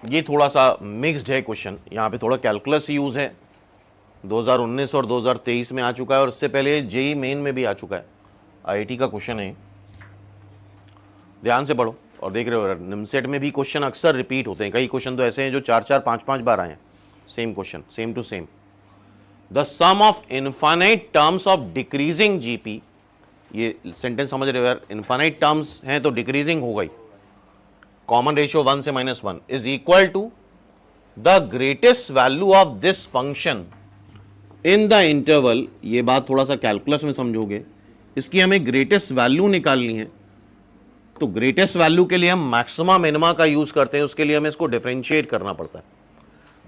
ये थोड़ा सा मिक्स्ड है क्वेश्चन, यहाँ पे थोड़ा कैलकुलस यूज है, 2019 और 2023 में आ चुका है और इससे पहले जेई मेन में भी आ चुका है, आईआईटी का क्वेश्चन है। ध्यान से पढ़ो और देख रहे हो निमसेट में भी क्वेश्चन अक्सर रिपीट होते हैं, कई क्वेश्चन तो ऐसे हैं जो 4-4 5-5 बार आए हैं, same question, same to same. The sum of infinite terms of decreasing GP, ये सेंटेंस समझ रहे हो यार, इनफाइनाइट टर्म्स हैं तो डिक्रीजिंग हो गई, कॉमन रेशियो 1 से -1 is equal to the greatest value of this function in the interval. ये बात थोड़ा सा कैलकुलस में समझोगे, इसकी हमें ग्रेटेस्ट वैल्यू निकालनी है, तो ग्रेटेस्ट वैल्यू के लिए हम मैक्सिमा मिनिमा का यूज करते हैं, उसके लिए हमें इसको डिफरेंशिएट करना पड़ता है।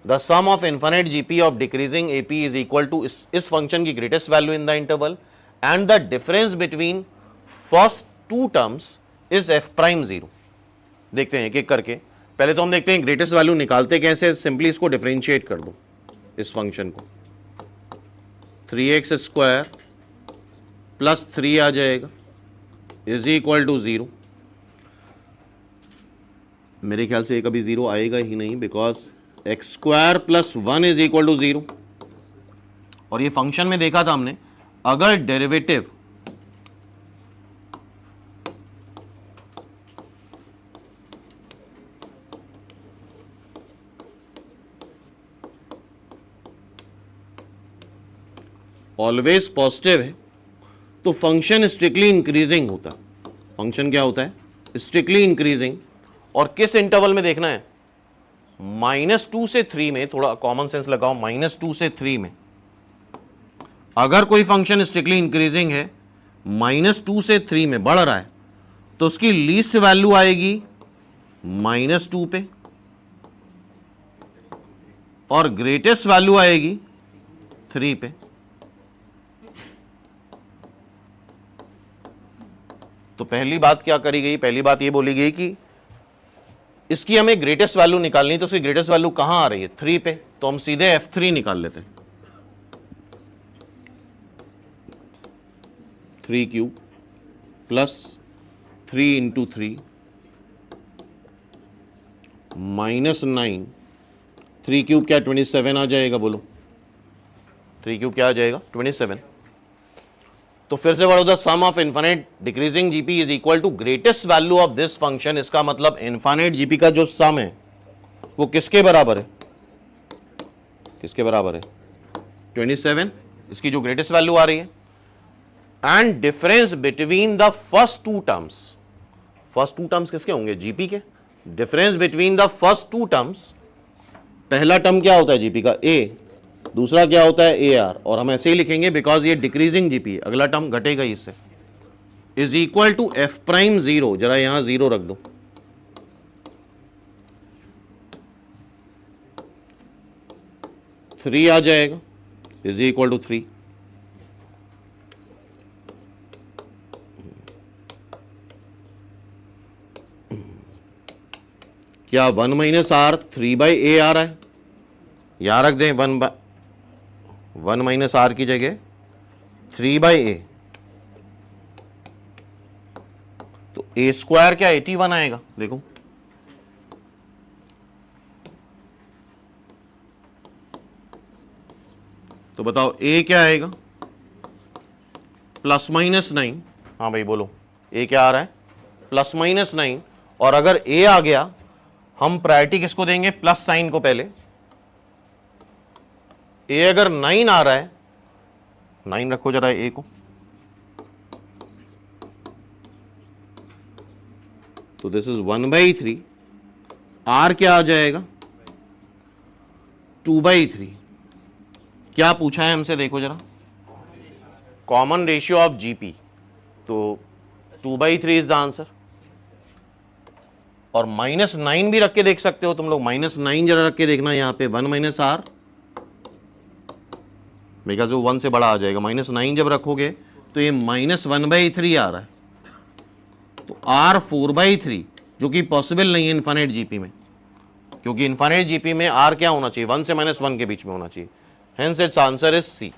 The sum of infinite GP of decreasing AP is equal to इस फंक्शन की greatest value in the interval and the difference between first two terms is f prime 0। देखते हैं एक एक करके, पहले तो हम देखते हैं ग्रेटेस्ट वैल्यू निकालते कैसे, सिंपली इसको डिफरेंशिएट कर दो इस फंक्शन को, 3x स्क्वायर प्लस 3 आ जाएगा इज इक्वल टू 0। मेरे ख्याल से ये कभी 0 आएगा ही नहीं, because x square plus 1 is equal to 0। और ये फंक्शन में देखा था हमने, अगर डेरिवेटिव ऑलवेज पॉजिटिव है तो फंक्शन स्ट्रिक्टली इंक्रीजिंग होता है। फंक्शन क्या होता है? Strictly increasing. और किस इंटरवल में देखना है? -2 से 3 में, थोड़ा कॉमन सेंस लगाओ, -2 से 3 में अगर कोई फंक्शन स्ट्रिक्टली इंक्रीजिंग है, -2 से 3 में बढ़ रहा है, तो उसकी लीस्ट वैल्यू आएगी -2 पे और ग्रेटेस्ट वैल्यू आएगी 3 पे। तो पहली बात क्या करी गई? पहली बात ये बोली गई कि इसकी हमें ग्रेटेस्ट वैल्यू निकालनी, तो उसकी ग्रेटेस्ट वैल्यू कहां आ रही है? 3 पे। तो हम सीधे F3 निकाल लेते हैं, 3 क्यूब प्लस 3 इंटू 3 -9, 3 क्यूब क्या 27 आ जाएगा? बोलो 3 क्यूब क्या आ जाएगा? 27। तो फिर से बढ़ो, the sum of infinite decreasing GP is equal to greatest value of this function. इसका मतलब इनफाइनाइट जीपी का जो सम है वो किसके बराबर है? किसके बराबर है? 27, इसकी जो ग्रेटेस्ट वैल्यू आ रही है, and difference between the first two terms. First two terms किसके होंगे? जीपी के। Difference between the first two terms, पहला टर्म क्या होता है जीपी का? ए, दूसरा क्या होता है? A R. और हम ऐसे ही लिखेंगे बिकॉज ये डिक्रीजिंग जीपी है, अगला टर्म घटेगा इससे, is equal to f prime 0। जरा यहां 0 रख दो, थ्री आ जाएगा इज इक्वल टू 3। क्या 1 माइनस आर 3/a आ रहा है? यहां रख दें 1 माइनस आर की जगह 3/a, तो a स्क्वायर क्या 81 आएगा? देखो तो बताओ a क्या आएगा? +-9। हाँ भाई बोलो, a क्या आ रहा है? +-9। और अगर a आ गया, हम प्रायोरिटी किसको देंगे? प्लस साइन को पहले। ए अगर 9 आ रहा है, 9 रखो जरा ए को, तो दिस इज 1/3। आर क्या आ जाएगा? 2/3। क्या पूछा है हमसे? देखो जरा, कॉमन रेशियो ऑफ जीपी, तो 2/3 इज द आंसर। और -9 भी रख के देख सकते हो तुम लोग, -9 जरा रख के देखना यहां पे, 1 माइनस आर, मेरा जो 1 से बड़ा आ जाएगा, -9 जब रखोगे तो ये -1/3 आ रहा है, तो R 4/3, जो कि पॉसिबल नहीं है इनफाइनाइट जीपी में, क्योंकि इनफाइनाइट जीपी में R क्या होना चाहिए? 1 से -1 के बीच में होना चाहिए। Hence its answer is C.